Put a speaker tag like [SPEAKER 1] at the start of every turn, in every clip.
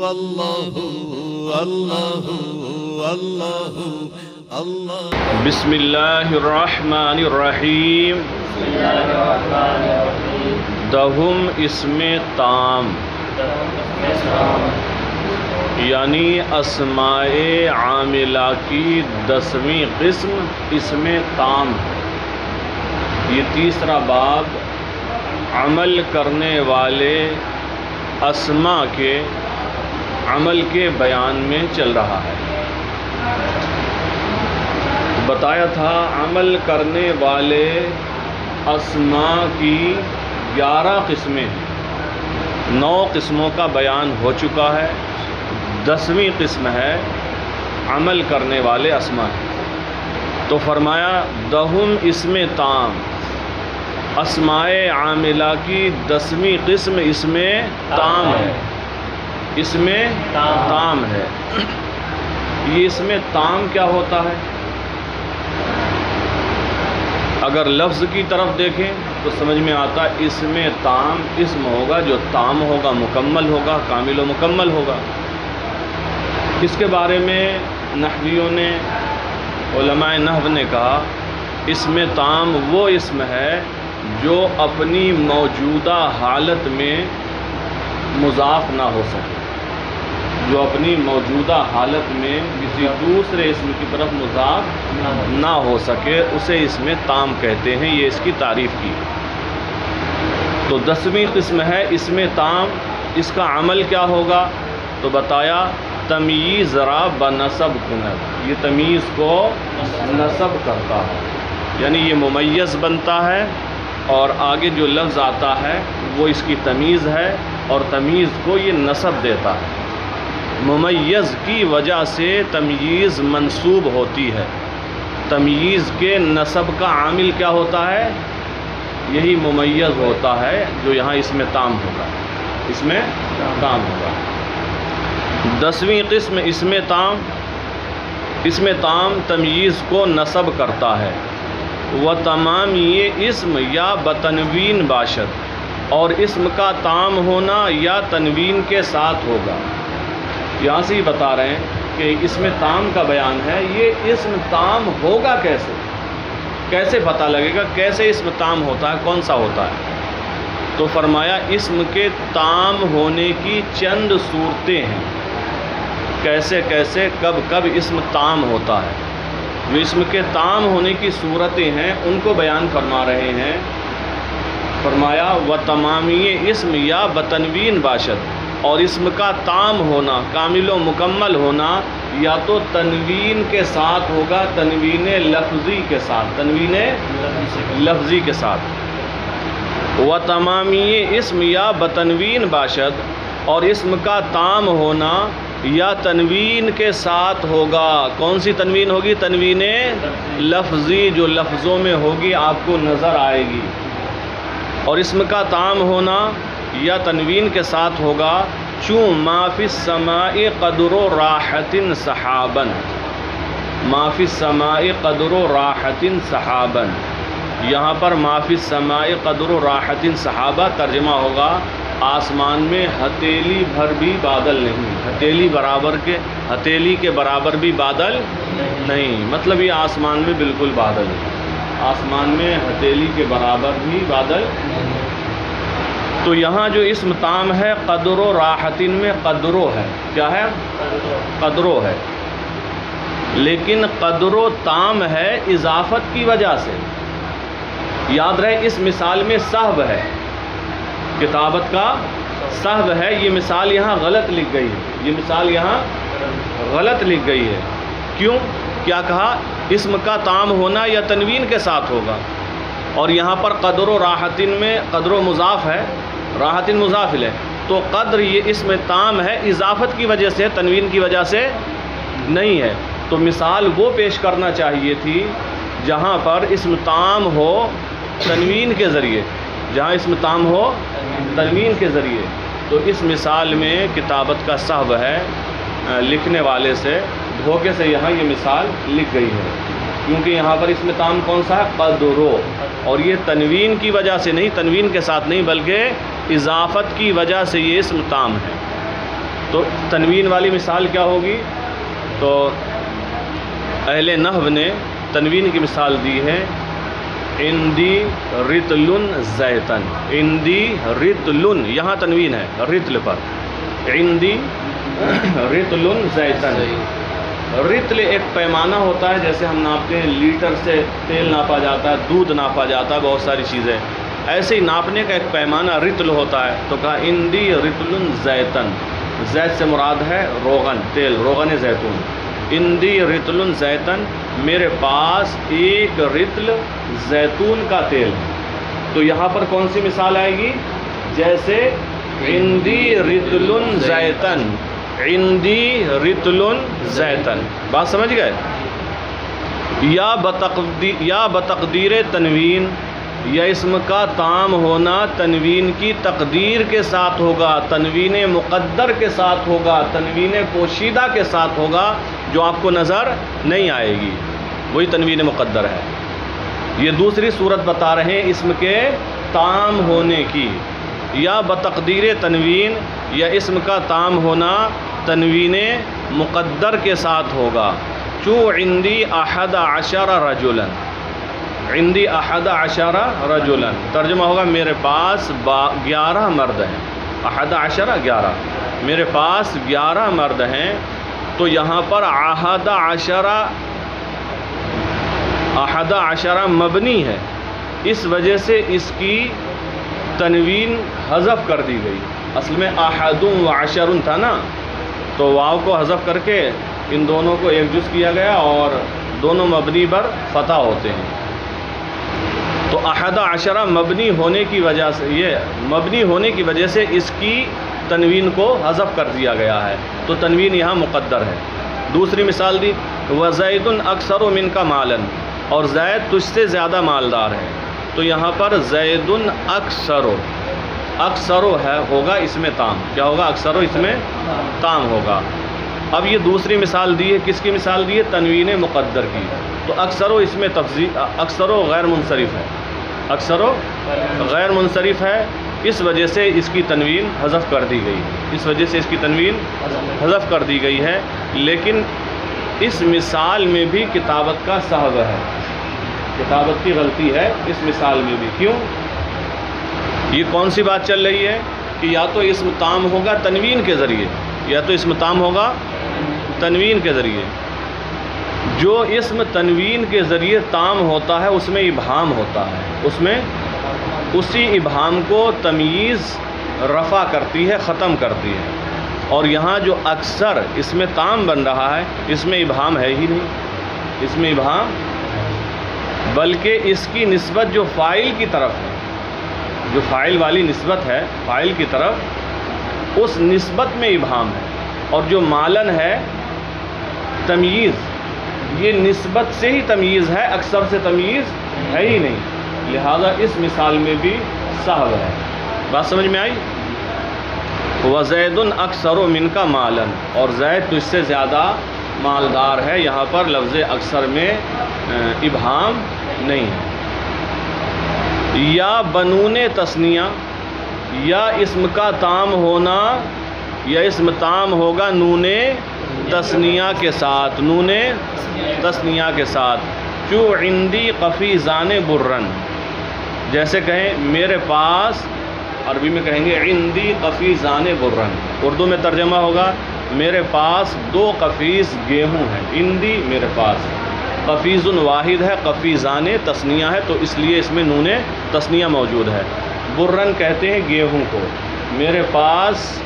[SPEAKER 1] اللہ اللہ اللہ اللہ۔
[SPEAKER 2] بسم اللہ الرحمن الرحیم۔ دہم اسم تام یعنی اسماء عاملہ کی 10ویں قسم اسم تام ہے۔ یہ تیسرا باب عمل کرنے والے اسماء کے عمل کے بیان میں چل رہا ہے۔ بتایا تھا عمل کرنے والے اسماء کی 11 قسمیں ہیں، 9 قسموں کا بیان ہو چکا ہے، 10ویں قسم ہے عمل کرنے والے اسماء کی۔ تو فرمایا دہم اسم تام، اسماء عاملہ کی 10ویں قسم اسم تام ہے۔ اسم تام ہے۔ یہ اسم تام کیا ہوتا ہے؟ اگر لفظ کی طرف دیکھیں تو سمجھ میں آتا ہے اسم تام اسم ہوگا جو تام ہوگا، مکمل ہوگا، کامل و مکمل ہوگا۔ اس کے بارے میں نحویوں نے، علماء نحو نے کہا اسم تام وہ اسم ہے جو اپنی موجودہ حالت میں مضاف نہ ہو سکے، جو اپنی موجودہ حالت میں کسی دوسرے اسم کی طرف مضاف نہ ہو سکے اسے اسم تام کہتے ہیں۔ یہ اس کی تعریف کی۔ تو 10ویں قسم ہے اسم تام۔ اس کا عمل کیا ہوگا؟ تو بتایا تمییز را بنسب کند، یہ تمییز کو نسب کرتا ہے، یعنی یہ ممیز بنتا ہے اور آگے جو لفظ آتا ہے وہ اس کی تمیز ہے اور تمیز کو یہ نسب دیتا ہے۔ ممیز کی وجہ سے تمییز منصوب ہوتی ہے۔ تمییز کے نسب کا عامل کیا ہوتا ہے؟ یہی ممیز ہوتا ہے جو یہاں اس میں تام ہوگا، اس میں تام ہوگا۔ 10ویں قسم اسم تام۔ اسم تام تمییز کو نسب کرتا ہے۔ وہ تمام یہ اسم یا بتنوین باشد، اور اسم کا تام ہونا یا تنوین کے ساتھ ہوگا۔ یہاں سے ہی بتا رہے ہیں کہ اسم تام کا بیان ہے۔ یہ اسم تام ہوگا کیسے؟ کیسے پتہ لگے گا کیسے اسم تام ہوتا ہے، کون سا ہوتا ہے؟ تو فرمایا اسم کے تام ہونے کی چند صورتیں ہیں، کیسے کیسے کب کب اسم تام ہوتا ہے۔ جو اسم کے تام ہونے کی صورتیں ہیں ان کو بیان فرما رہے ہیں۔ فرمایا و تمامی اسم یا بتنوین باشد، اور اسم کا تام ہونا، کامل و مکمل ہونا یا تو تنوین کے ساتھ ہوگا، تنوین لفظی کے ساتھ، تنوین لفظی کے ساتھ۔ و تمامی اسم یا بتنوین باشد، اور اسم کا تام ہونا یا تنوین کے ساتھ ہوگا۔ کون سی تنوین ہوگی؟ تنوین لفظی، جو لفظوں میں ہوگی آپ کو نظر آئے گی۔ اور اسم کا تام ہونا یا تنوین کے ساتھ ہوگا چون ما فی السماء قدر راحت سحابا، ما فی السماء قدر راحت سحابا۔ یہاں پر ما فی السماء قدر راحت سحابا ترجمہ ہوگا آسمان میں ہتھیلی بھر بھی بادل نہیں، ہتھیلی کے برابر بھی بادل نہیں، مطلب یہ آسمان میں بالکل بادل ہے، آسمان میں ہتھیلی کے برابر بھی بادل۔ تو یہاں جو اسم تام ہے قدر و راحتن میں قدرو ہے، کیا ہے؟ قدرو ہے، لیکن قدر و تام ہے اضافت کی وجہ سے۔ یاد رہے اس مثال میں صحب ہے، کتابت کا صحب ہے۔ یہ مثال یہاں غلط لکھ گئی ہے، یہ مثال یہاں غلط لکھ گئی ہے۔ کیوں؟ کیا کہا؟ اسم کا تام ہونا یا تنوین کے ساتھ ہوگا، اور یہاں پر قدر و راحتن میں قدر و مضاف ہے، راحتن مضاف ہے، تو قدر یہ اسم تام ہے، اضافت کی وجہ سے، تنوین کی وجہ سے نہیں ہے۔ تو مثال وہ پیش کرنا چاہیے تھی جہاں پر اسم تام ہو تنوین کے ذریعے، جہاں اسم تام ہو تنوین کے ذریعے۔ تو اس مثال میں کتابت کا صحب ہے، لکھنے والے سے دھوکے سے یہاں یہ مثال لکھ گئی ہے، کیونکہ یہاں پر اسم تام کون سا ہے؟ قدرو، اور یہ تنوین کی وجہ سے نہیں، تنوین کے ساتھ نہیں، بلکہ اضافت کی وجہ سے یہ اسم تام ہے۔ تو تنوین والی مثال کیا ہوگی؟ تو اہل نحو نے تنوین کی مثال دی ہے عندی رطل زیتن، عندی رطل، یہاں تنوین ہے رطل پر، عندی رطل زیتن۔ رطل ایک پیمانہ ہوتا ہے، جیسے ہم ناپتے ہیں لیٹر سے تیل ناپا جاتا ہے، دودھ ناپا جاتا ہے، بہت ساری چیزیں، ایسے ہی ناپنے کا ایک پیمانہ رطل ہوتا ہے۔ تو کہا عندی رطل زیتن، زیت سے مراد ہے روغن، تیل، روغن زیتون۔ عندی رطل زیتن، میرے پاس ایک رطل زیتون کا تیل ہے۔ تو یہاں پر کون سی مثال آئے گی؟ جیسے عندی رطل زیتن، عندی رطل زیتن، بات سمجھ گئے؟ یا بتقدیر تنوین، یا اسم کا تام ہونا تنوین کی تقدیر کے ساتھ ہوگا، تنوین مقدر کے ساتھ ہوگا، تنوین پوشیدہ کے ساتھ ہوگا، جو آپ کو نظر نہیں آئے گی، وہی تنوین مقدر ہے۔ یہ دوسری صورت بتا رہے ہیں اسم کے تام ہونے کی۔ یا بتقدیر تنوین، یا اسم کا تام ہونا تنوین مقدر کے ساتھ ہوگا۔ چو عندی 11 رجلا، عندی 11 رجلا، ترجمہ ہوگا میرے پاس 11 مرد ہیں، 11 11، میرے پاس 11 مرد ہیں۔ تو یہاں پر 11 مبنی ہے، اس وجہ سے اس کی تنوین حذف کر دی گئی۔ اصل میں 11 تھا نا، تو واو کو حذف کر کے ان دونوں کو ایک جز کیا گیا، اور دونوں مبنی پر فتح ہوتے ہیں۔ تو 11 مبنی ہونے کی وجہ سے، یہ مبنی ہونے کی وجہ سے اس کی تنوین کو حذف کر دیا گیا ہے، تو تنوین یہاں مقدر ہے۔ دوسری مثال دی وزید اکثر منک مالا، اور زید تجھ سے زیادہ مالدار ہے۔ تو یہاں پر زید اکثر، اکثر ہے ہوگا اس میں تام، کیا ہوگا؟ اکثر اس میں تام ہوگا۔ اب یہ دوسری مثال دی ہے، کس کی مثال دی ہے؟ تنوین مقدر کی۔ تو اکثر اس میں تفضیل، اکثر غیر منصرف ہے، اکثر غیر منصرف ہے، اس وجہ سے اس کی تنوین حذف کر دی گئی، اس وجہ سے اس کی تنوین حذف کر دی گئی ہے۔ لیکن اس مثال میں بھی کتابت کا سہو ہے، کتابت کی غلطی ہے اس مثال میں بھی۔ کیوں؟ یہ کون سی بات چل رہی ہے کہ یا تو اسم تام ہوگا تنوین کے ذریعے، یا تو اسم تام ہوگا تنوین کے ذریعے۔ جو اسم تنوین کے ذریعے تام ہوتا ہے اس میں ابہام ہوتا ہے، اس میں اسی ابہام کو تمییز رفع کرتی ہے، ختم کرتی ہے۔ اور یہاں جو اکثر اس میں تام بن رہا ہے، اس میں ابہام ہے ہی نہیں، اس میں ابہام، بلکہ اس کی نسبت جو فاعل کی طرف ہے، جو فاعل والی نسبت ہے فاعل کی طرف، اس نسبت میں ابہام ہے۔ اور جو مالن ہے تمییز، یہ نسبت سے ہی تمییز ہے، اکثر سے تمییز ہے ہی نہیں، لہذا اس مثال میں بھی سہو ہے۔ بات سمجھ میں آئی؟ وزید اکثر منک مالا، اور زید تجھ سے زیادہ مالدار ہے، یہاں پر لفظ اکثر میں ابہام نہیں ہے۔ یا بنون تثنیہ، یا اسم کا تام ہونا، یا اسم تام ہوگا نون تثنیہ کے ساتھ، نون تثنیہ کے ساتھ۔ چو عندی قفیزان برن، جیسے کہیں میرے پاس، عربی میں کہیں گے عندی قفیزان برن، اردو میں ترجمہ ہوگا میرے پاس 2 قفیز گیہوں ہیں۔ عندی میرے پاس، قفیز واحد ہے، قفیزان تثنیہ ہے، تو اس لیے اس میں نون تثنیہ موجود ہے۔ برن کہتے ہیں گیہوں کو، میرے پاس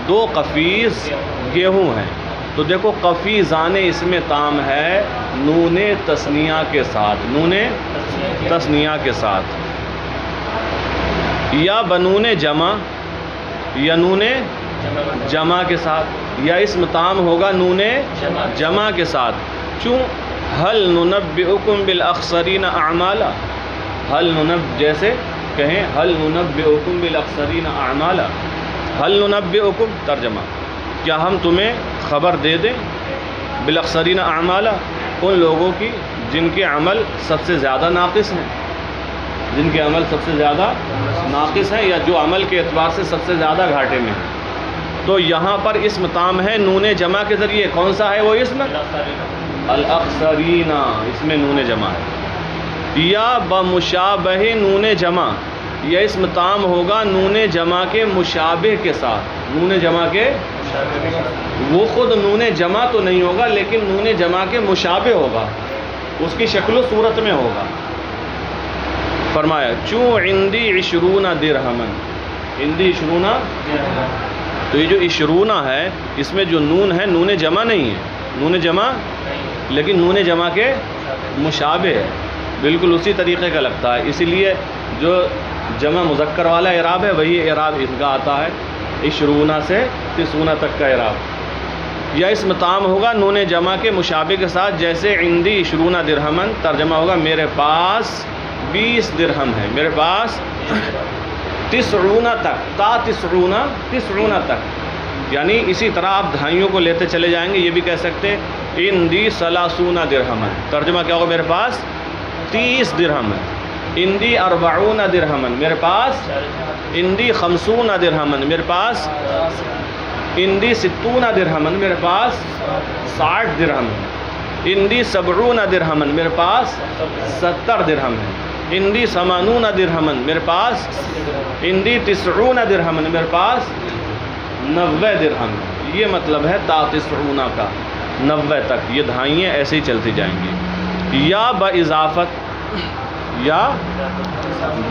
[SPEAKER 2] 2 قفیز گیہوں ہیں۔ تو دیکھو قفیزان اس میں تام ہے نون تثنیہ کے ساتھ، نون تثنیہ کے ساتھ۔ یا بنون جمع، یا نون جمع کے ساتھ، یا اسم تام ہوگا نون جمع کے ساتھ۔ چوں هل ننبئکم بالاخسرین اعمالا، هل جیسے کہیں هل ننبئکم بالاخسرین اعمالا، هل ننبئکم ترجمہ، کیا ہم تمہیں خبر دے دیں بالاخسرین اعمالا، ان لوگوں کی جن کے عمل سب سے زیادہ ناقص ہیں، جن کے عمل سب سے زیادہ ناقص ہیں، یا جو عمل کے اعتبار سے سب سے زیادہ گھاٹے میں ہیں۔ تو یہاں پر اسم تام ہے نون جمع کے ذریعے. کون سا ہے وہ اسم؟ الاخسرین، اس میں نون جمع ہے. یا بمشابہ نون جمع، یہ اسم تام ہوگا نون جمع کے مشابہ کے ساتھ. نون جمع کے وہ خود نون جمع تو نہیں ہوگا لیکن نون جمع کے مشابہ ہوگا، اس کی شکل و صورت میں ہوگا. فرمایا چوں عندی 20 درہمن. عندی 20، تو یہ جو 20 ہے اس میں جو نون ہے نون جمع نہیں ہے، نون جمع لیکن نون جمع کے مشابہ ہے، بالکل اسی طریقے کا لگتا ہے. اسی لیے جو جمع مذکر والا اعراب ہے وہی اعراب اس کا آتا ہے 20 سے 30 تک کا اعراب. یا اسم تام ہوگا نون جمع کے مشابہ کے ساتھ، جیسے عندی 20 درہمن، ترجمہ ہوگا میرے پاس 20 درہم ہے. میرے پاس 90 تک، تا 90 تک، یعنی اسی طرح آپ دہائیوں کو لیتے چلے جائیں گے. یہ بھی کہہ سکتے عندی 30 درہمن، ترجمہ کیا ہوگا میرے پاس 30 درہم ہے. عندی 40 درہمن، میرے پاس عندی 50 درہمن، میرے پاس عندی 60 درہمن، میرے پاس 60 درہم ہے. عندی 70 درہمن، میرے پاس 70 درہم ہے. عندی 80 درہمن، میرے پاس عندی 90 درہمن، میرے پاس 90 درہم ہے. یہ مطلب ہے تا 90 کا 90 تک، یہ دہائیاں ایسے ہی چلتی جائیں گی. یا باضافت، یا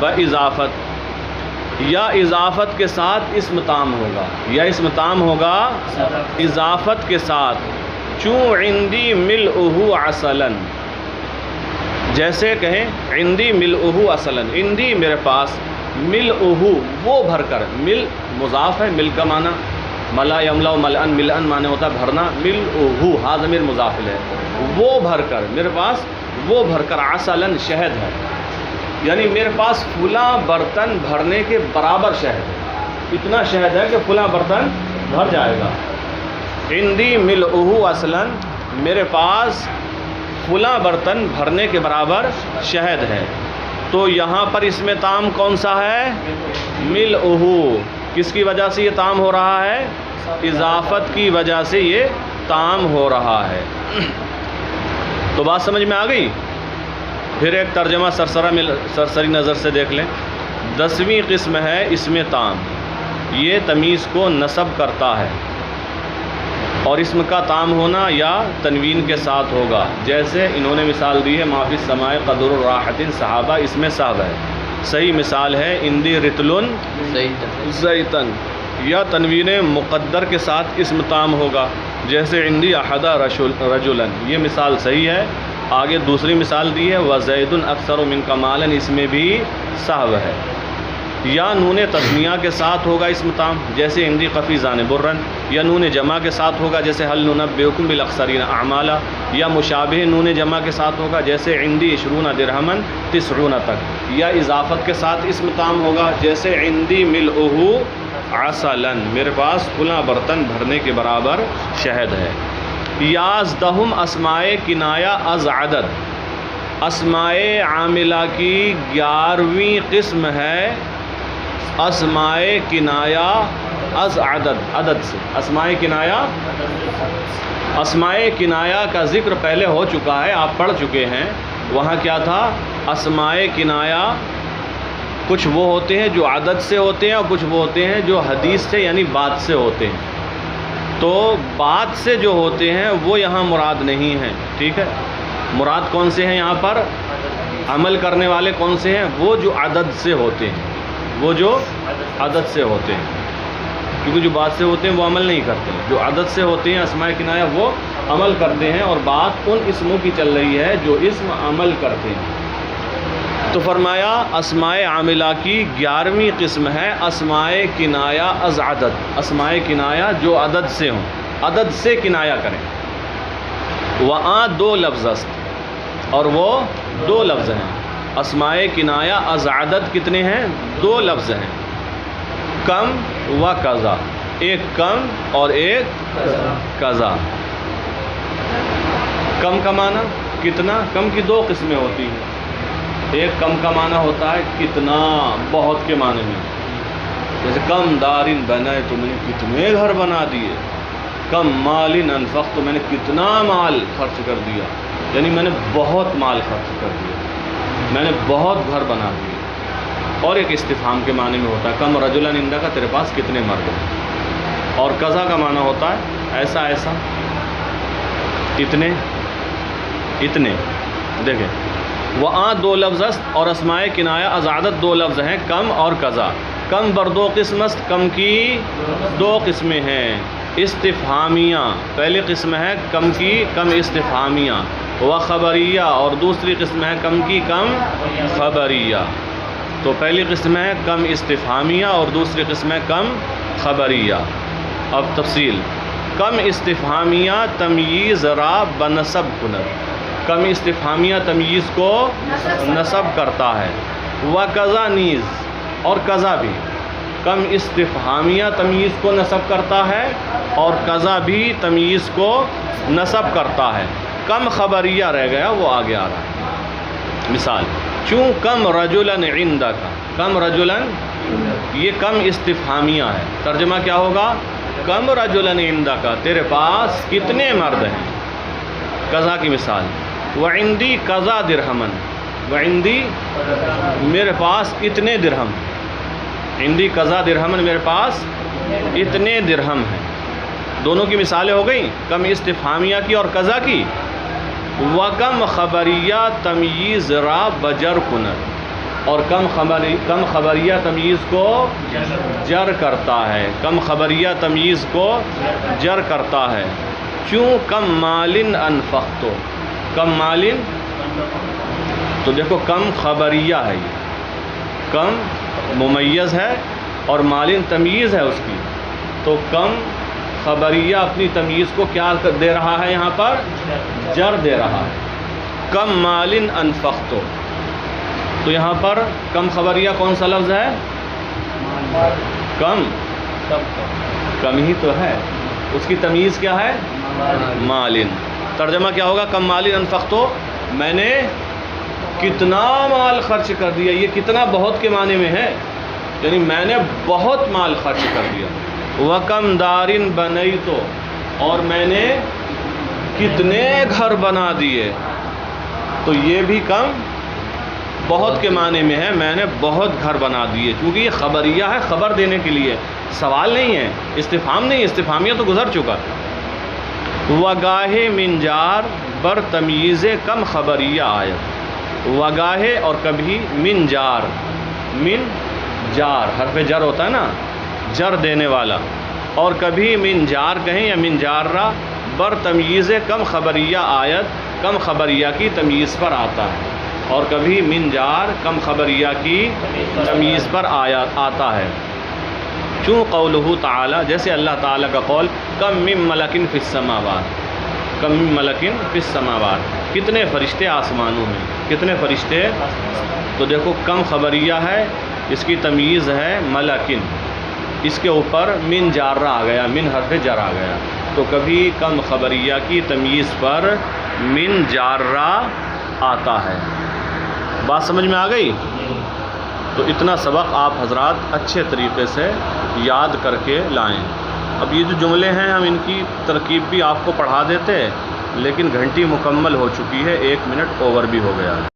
[SPEAKER 2] باضافت، یا اضافت کے ساتھ اسم تام ہوگا، یا اسم تام ہوگا اضافت کے ساتھ. چوں عندی ملؤہ عسلاً، جیسے کہیں عندی ملؤہ عسلاً، عندی میرے پاس، ملؤہ وہ بھر کر، مل مضاف ہے، مل کا معنی ملا یملا ملأن، ملأن معنی ہوتا ہے بھرنا، ملؤہ ہا ضمیر مضاف ہے، وہ بھر کر، میرے پاس وہ بھر کر، عسلاً شہد ہے، یعنی میرے پاس فلاں برتن بھرنے کے برابر شہد ہے، اتنا شہد ہے کہ فلاں برتن بھر جائے گا. عندی ملؤہ عسلاً، میرے پاس فلاں برتن بھرنے کے برابر شہد ہے. تو یہاں پر اس میں تام کون سا ہے؟ ملؤہ. کس کی وجہ سے یہ تام ہو رہا ہے؟ اضافت کی وجہ سے یہ تام ہو رہا ہے. تو بات سمجھ میں آ گئی؟ پھر ایک ترجمہ سرسری نظر سے دیکھ لیں. 10ویں قسم ہے اسم تام. یہ تمیز کو نصب کرتا ہے اور اسم کا تام ہونا یا تنوین کے ساتھ ہوگا. جیسے انہوں نے مثال دی ہے ما فی السماء قدر الراحت صحابہ، اس میں صحابہ ہے. صحیح مثال ہے اندی رتل زیتن، یا تنوین مقدر کے ساتھ اسم تام ہوگا، جیسے اندی احد رجلن، یہ مثال صحیح ہے. آگے دوسری مثال دی ہے وزید اکثر منک مالا، اس میں بھی صحب ہے. یا نون تثنیہ کے ساتھ ہوگا اسم تام، جیسے اندی قفیزان برن. یا نون جمع کے ساتھ ہوگا، جیسے حل ننبئکم بالاخسرین اعمالا. یا مشابہ نون جمع کے ساتھ ہوگا، جیسے عندی 20 درہمن 90 تک. یا اضافت کے ساتھ اسم تام ہوگا، جیسے عندی ملؤہ عسلاً، میرے پاس فلاں برتن بھرنے کے برابر شہد ہے. یازدہم اسمائے کنایہ از عدد، اسمائے عاملہ کی 11ویں قسم ہے اسمائے کنایہ از عدد، عدد سے. اسمائے کنایہ، اسمائے کنایہ کا ذکر پہلے ہو چکا ہے، آپ پڑھ چکے ہیں. وہاں کیا تھا؟ اسمائے کنایہ کچھ وہ ہوتے ہیں جو عدد سے ہوتے ہیں، اور کچھ وہ ہوتے ہیں جو حدیث سے یعنی بات سے ہوتے ہیں. تو بات سے جو ہوتے ہیں وہ یہاں مراد نہیں ہیں، ٹھیک ہے. مراد کون سے ہیں یہاں پر؟ عمل کرنے والے کون سے ہیں؟ وہ جو عدد سے ہوتے ہیں، وہ جو عدد سے ہوتے ہیں. کیونکہ جو بات سے ہوتے ہیں وہ عمل نہیں کرتے، جو عدد سے ہوتے ہیں اسماء کنایہ وہ عمل کرتے ہیں، اور بات ان اسموں کی چل رہی ہے جو اسم عمل کرتے ہیں. تو فرمایا اسماء عاملہ کی 11ویں قسم ہے اسماء کنایہ از عدد، اسماء کنایہ جو عدد سے ہوں، عدد سے کنایہ کریں. وہاں 2 لفظ است، اور وہ 2 لفظ ہیں. اسماء کنایہ از عدد کتنے ہیں؟ 2 لفظ ہیں، کم و قضا. ایک کم اور ایک قضا. کم کا معنی کتنا، کم کی 2 قسمیں ہوتی ہیں. ایک کم کا معنی ہوتا ہے کتنا، بہت کے معنی میں. جیسے کم دارن بنائے تو میں نے کتنے گھر بنا دیے، کم مالن انفقت تو میں نے کتنا مال خرچ کر دیا، یعنی میں نے بہت مال خرچ کر دیا، میں نے بہت گھر بنا دیے۔ اور ایک استفہام کے معنی میں ہوتا ہے کم رجلا نندا کا تیرے پاس کتنے مرد ہیں، اور قضا کا معنی ہوتا ہے ایسا ایسا، اتنے اتنے۔ دیکھیں وہاں دو لفظ است اور اسماء کنایہ ازعدت دو لفظ ہیں، کم اور قضا۔ کم بر دو قسم است، کم کی دو قسمیں ہیں، استفہامیہ پہلی قسم ہے کم کی کم استفہامیہ، و خبریہ اور دوسری قسم ہے کم کی کم خبریہ۔ تو پہلی قسم ہے کم استفہامیہ اور دوسری قسم ہے کم خبریہ۔ اب تفصیل، کم استفہامیہ تمییز را بنسب کند، کم استفہامیہ تمییز کو نصب کرتا ہے، و قضا نیز اور قضا بھی، کم استفہامیہ تمییز کو نصب کرتا ہے اور قضا بھی تمییز کو نصب کرتا ہے۔ کم خبریہ رہ گیا، وہ آگے آ رہا ہے۔ مثال چوں کم رجلاً عندک، کم رجلاً یہ کم استفہامیہ ہے، ترجمہ کیا ہوگا؟ کم رجلاً عندک تیرے پاس کتنے مرد ہیں۔ قضا کی مثال وعندی قضا درہمن، وعندی میرے پاس اتنے درہم، عندی قضا درہمن میرے پاس اتنے درہم ہیں۔ دونوں کی مثالیں ہو گئیں، کم استفہامیہ کی اور قضا کی۔ وکم خبریہ تمییز را بجر کند، اور کم خبریہ تمییز کو جر کرتا ہے، کم خبریہ تمییز کو جر کرتا ہے۔ چوں کم مالن انفقتو، کم مالن تو دیکھو کم خبریہ ہے، یہ کم ممیز ہے اور مالن تمییز ہے اس کی، تو کم خبریہ اپنی تمییز کو کیا دے رہا ہے یہاں پر؟ جر دے رہا ہے۔ کم مالن انفقتو، تو یہاں پر کم خبریہ کون سا لفظ ہے؟ کم، کم ہی تو ہے، اس کی تمییز کیا ہے؟ مالن۔ ترجمہ کیا ہوگا؟ کم مالن انفقتو، میں نے کتنا مال خرچ کر دیا۔ یہ کتنا بہت کے معنی میں ہے، یعنی میں نے بہت مال خرچ کر دیا۔ وکم دارن بنیتو، اور میں نے کتنے گھر بنا دیے، تو یہ بھی کم بہت کے معنی میں ہے، میں نے بہت گھر بنا دیے، کیونکہ یہ خبریہ ہے، خبر دینے کے لیے، سوال نہیں ہے، استفہام نہیں، استفہامیہ تو گزر چکا۔ وگاہے من جار بر تمییز کم خبریہ آیت، وگاہے اور کبھی من جار، من جار حرف جر ہوتا ہے نا، جر دینے والا، اور کبھی من جار کہیں یا من جارہ بر تمییز کم خبریہ آیت، کم خبریہ کی تمییز پر آتا ہے، اور کبھی من جار کم خبریہ کی تمییز پر آتا ہے۔ چوں قولہ تعالی، جیسے اللہ تعالیٰ کا قول کم من ملکن فی السماوات، کم من ملکن فی السماوات، کتنے فرشتے آسمانوں میں، کتنے فرشتے؟ تو دیکھو کم خبریہ ہے، اس کی تمییز ہے ملکن، اس کے اوپر من جارہ آ گیا، من حرف جر آ گیا، تو کبھی کم خبریہ کی تمییز پر من جارہ آتا ہے۔ بات سمجھ میں آ گئی؟ تو اتنا سبق آپ حضرات اچھے طریقے سے یاد کر کے لائیں۔ اب یہ جو جملے ہیں ہم ان کی ترکیب بھی آپ کو پڑھا دیتے، لیکن گھنٹی مکمل ہو چکی ہے، 1 منٹ اوور بھی ہو گیا ہے۔